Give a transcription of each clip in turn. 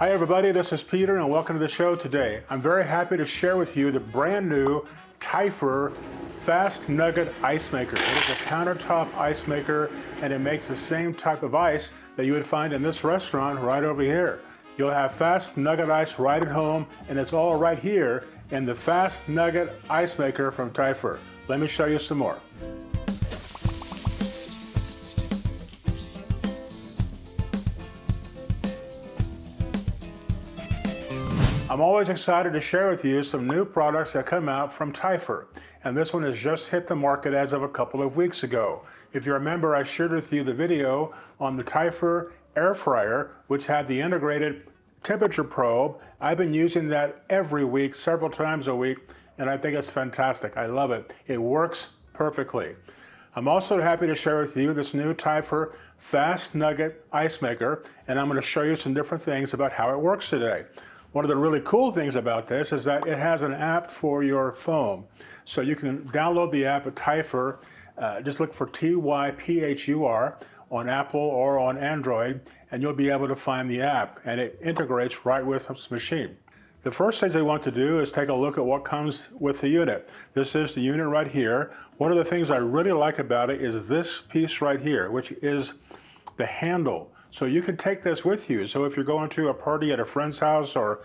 Hi everybody, this is Peter and welcome to the show today. I'm very happy to share with you the brand new Typhur Fast Nugget Ice Maker. It is a countertop ice maker and it makes the same type of ice that you would find in this restaurant right over here. You'll have Fast Nugget Ice right at home and it's all right here in the Fast Nugget Ice Maker from Typhur. Let me show you some more. I'm always excited to share with you some new products that come out from Typhur, and this one has just hit the market as of a couple of weeks ago. If you remember, I shared with you the video on the Typhur air fryer, which had the integrated temperature probe. I've been using that every week, several times a week, and I think it's fantastic. I love it. It works perfectly. I'm also happy to share with you this new Typhur Fast Nugget Ice Maker, and I'm going to show you some different things about how it works today. One of the really cool things about this is that it has an app for your phone. So you can download the app at Typhur. Just look for Typhur on Apple or on Android, and you'll be able to find the app, and it integrates right with this machine. The first thing they want to do is take a look at what comes with the unit. This is the unit right here. One of the things I really like about it is this piece right here, which is the handle. So you can take this with you. So if you're going to a party at a friend's house or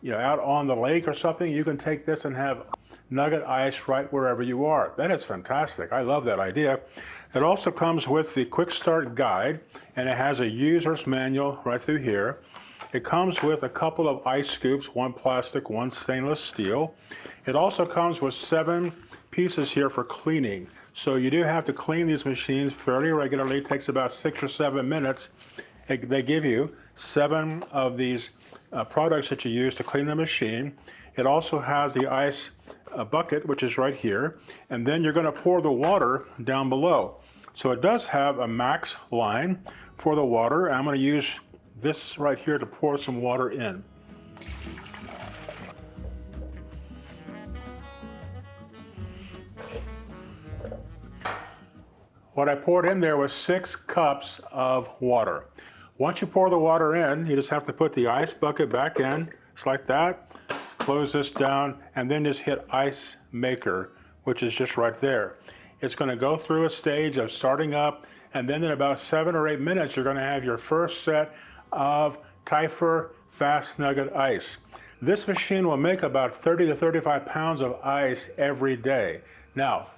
out on the lake or something, you can take this and have nugget ice right wherever you are. That is fantastic. I love that idea. It also comes with the quick start guide, and it has a user's manual right through here. It comes with a couple of ice scoops, one plastic, one stainless steel. It also comes with 7 pieces here for cleaning. So you do have to clean these machines fairly regularly. It takes about 6 or 7 minutes. They give you 7 of these products that you use to clean the machine. It also has the ice bucket, which is right here, and then you're going to pour the water down below. So it does have a max line for the water. I'm going to use this right here to pour some water in. What I poured in there was 6 cups of water. Once you pour the water in, you just have to put the ice bucket back in, just like that. Close this down, and then just hit Ice Maker, which is just right there. It's going to go through a stage of starting up, and then in about 7 or 8 minutes, you're going to have your first set of Typhur Fast Nugget Ice. This machine will make about 30 to 35 pounds of ice every day. Now,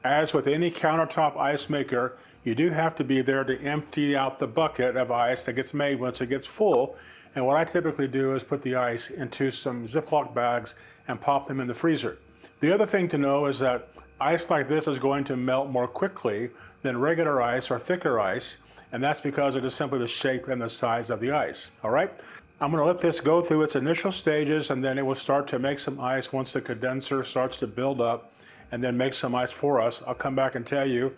as with any countertop ice maker, you do have to be there to empty out the bucket of ice that gets made once it gets full. And what I typically do is put the ice into some Ziploc bags and pop them in the freezer. The other thing to know is that ice like this is going to melt more quickly than regular ice or thicker ice, and that's because it is simply the shape and the size of the ice. All right? I'm going to let this go through its initial stages, and then it will start to make some ice once the condenser starts to build up, and then make some ice for us. I'll come back and tell you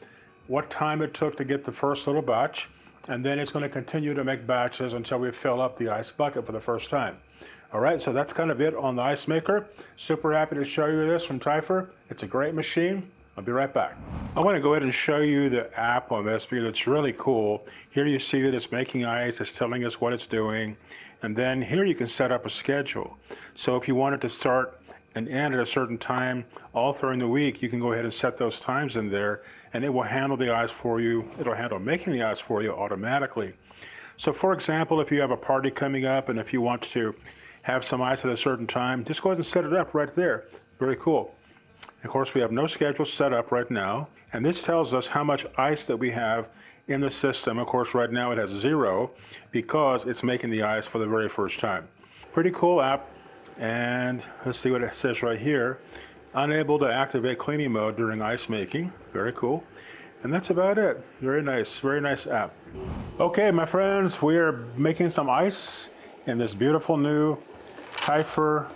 what time it took to get the first little batch, and then it's going to continue to make batches until we fill up the ice bucket for the first time. All right, so that's kind of it on the ice maker. Super happy to show you this from Typhur. It's a great machine. I'll be right back. I want to go ahead and show you the app on this because it's really cool. Here you see that it's making ice, it's telling us what it's doing, and then here you can set up a schedule. So if you wanted to start and end at a certain time all during the week, you can go ahead and set those times in there, and it will handle the ice for you. It'll handle making the ice for you automatically. So for example, if you have a party coming up and if you want to have some ice at a certain time, just go ahead and set it up right there. Very cool. Of course, we have no schedule set up right now, and this tells us how much ice that we have in the system. Of course, right now it has 0 because it's making the ice for the very first time. Pretty cool app. And let's see what it says right here. Unable to activate cleaning mode during ice making. Very cool. And that's about it. Very nice app. Okay, my friends, we are making some ice in this beautiful new Typhur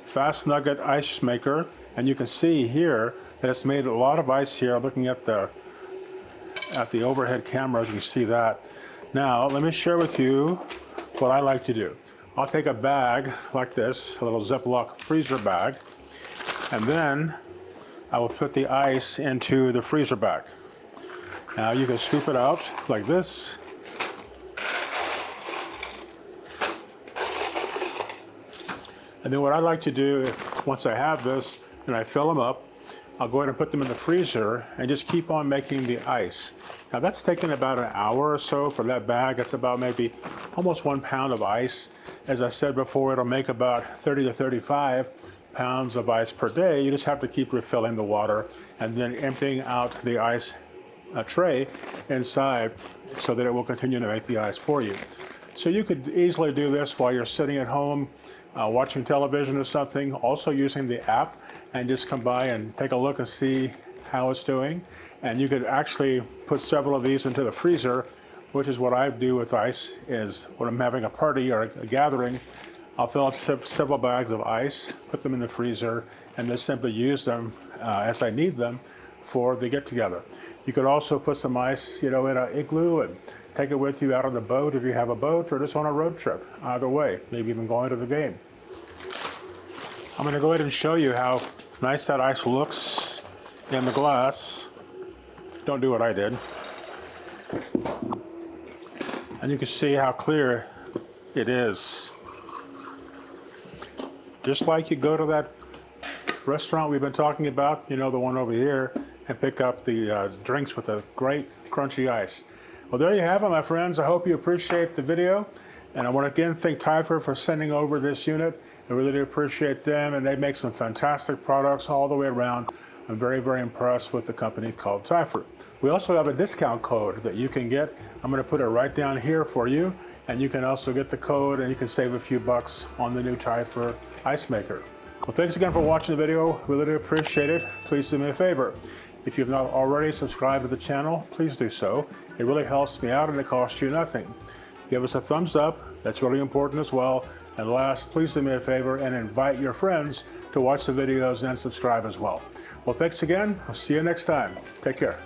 Fast Nugget Ice Maker. And you can see here that it's made a lot of ice here. Looking at the overhead cameras, you can see that. Now, let me share with you what I like to do. I'll take a bag like this, a little Ziploc freezer bag, and then I will put the ice into the freezer bag. Now you can scoop it out like this, And then what I like to do, once I have this and I fill them up, I'll go ahead and put them in the freezer and just keep on making the ice. Now that's taking about an hour or so for that bag. That's about maybe almost 1 pound of ice. As I said before, it'll make about 30 to 35 pounds of ice per day. You just have to keep refilling the water and then emptying out the ice tray inside so that it will continue to make the ice for you. So you could easily do this while you're sitting at home watching television or something, also using the app, and just come by and take a look and see how it's doing. And you could actually put several of these into the freezer, which is what I do with ice. Is when I'm having a party or a gathering, I'll fill up several bags of ice, put them in the freezer, and just simply use them as I need them for the get-together. You could also put some ice, in an igloo and take it with you out on the boat if you have a boat, or just on a road trip. Either way, maybe even going to the game. I'm going to go ahead and show you how nice that ice looks in the glass. Don't do what I did. And you can see how clear it is. Just like you go to that restaurant we've been talking about, the one over here, and pick up the drinks with the great crunchy ice. Well, there you have it, my friends. I hope you appreciate the video. And I want to again thank Typhur for sending over this unit. I really do appreciate them, and they make some fantastic products all the way around. I'm very, very impressed with the company called Typhur. We also have a discount code that you can get. I'm going to put it right down here for you, and you can also get the code and you can save a few bucks on the new Typhur ice maker. Well, thanks again for watching the video. Really do appreciate it. Please do me a favor. If you've not already subscribed to the channel, please do so. It really helps me out and it costs you nothing. Give us a thumbs up. That's really important as well. And last, please do me a favor and invite your friends to watch the videos and subscribe as well. Well, thanks again. I'll see you next time. Take care.